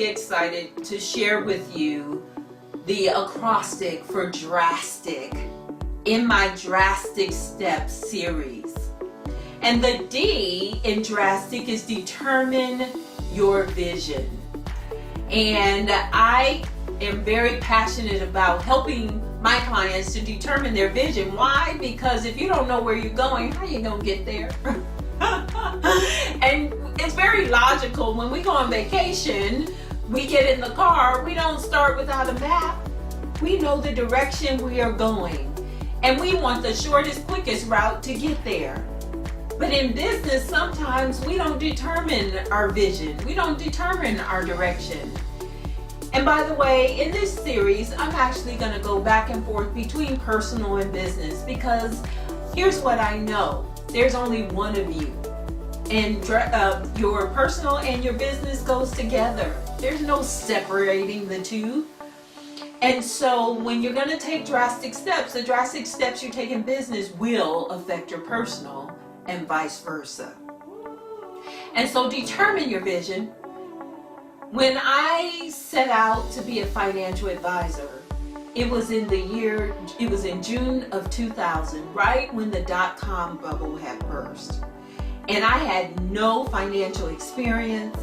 excited to share with you the acrostic for drastic in my Drastic Steps series. And the D in drastic is determine your vision. And I am very passionate about helping my clients to determine their vision. Why? Because if you don't know where you're going, how are you going to get there? And it's very logical. When we go on vacation, we get in the car, we don't start without a map. We know the direction we are going, and we want the shortest, quickest route to get there. But in business, sometimes we don't determine our vision. We don't determine our direction. And by the way, in this series, I'm actually going to go back and forth between personal and business, because here's what I know. There's only one of you. And your personal and your business goes together. There's no separating the two. And so when you're going to take drastic steps, the drastic steps you take in business will affect your personal and vice versa. And so determine your vision. When I set out to be a financial advisor, it was in June of 2000, right when the dot-com bubble had burst. And I had no financial experience.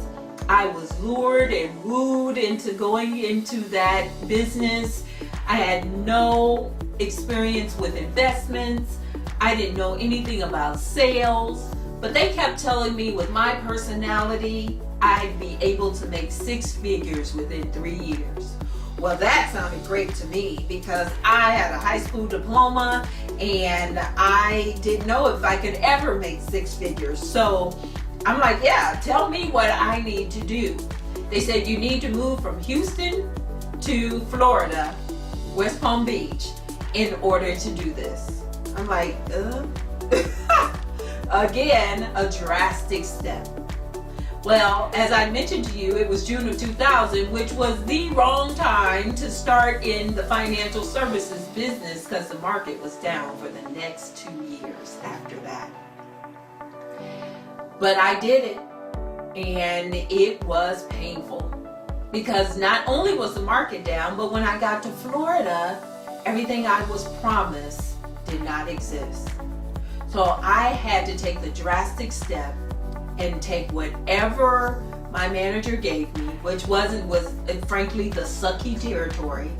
I was lured and wooed into going into that business. I had no experience with investments. I didn't know anything about sales, but they kept telling me with my personality, I'd be able to make 6 figures within 3 years. Well, that sounded great to me because I had a high school diploma and I didn't know if I could ever make 6 figures. So I'm like, yeah, tell me what I need to do. They said you need to move from Houston to Florida, West Palm Beach, in order to do this. I'm like, Again, a drastic step. Well, as I mentioned to you, it was June of 2000, which was the wrong time to start in the financial services business because the market was down for the next 2 years after that. But I did it, and it was painful because not only was the market down, but when I got to Florida, everything I was promised did not exist. So I had to take the drastic step and take whatever my manager gave me, which was frankly the sucky territory,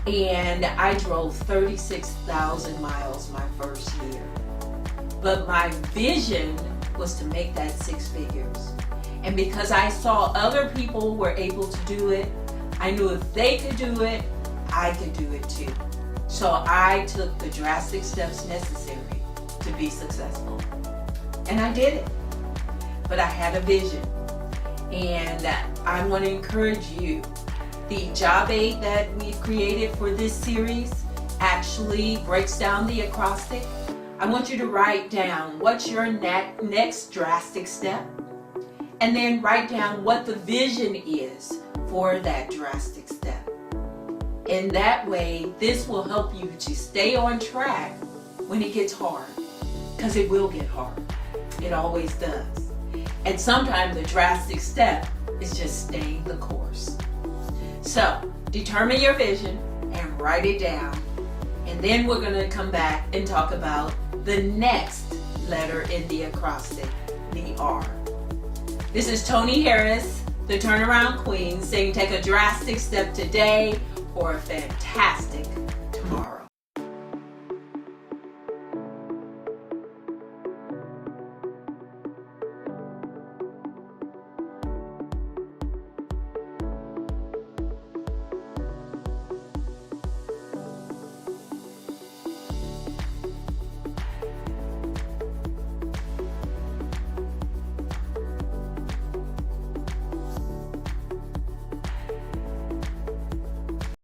and I drove 36,000 miles my first year. But my vision was to make that 6 figures. And because I saw other people were able to do it, I knew if they could do it, I could do it too. So I took the drastic steps necessary to be successful. And I did it. But I had a vision, and I want to encourage you. The job aid that we've created for this series actually breaks down the acrostic. I want you to write down what's your next drastic step, and then write down what the vision is for that drastic step. In that way, this will help you to stay on track when it gets hard, because it will get hard. It always does. And sometimes the drastic step is just staying the course. So determine your vision and write it down. And then we're going to come back and talk about the next letter in the acrostic, the R. This is Toni Harris, the Turnaround Queen, saying take a drastic step today for a fantastic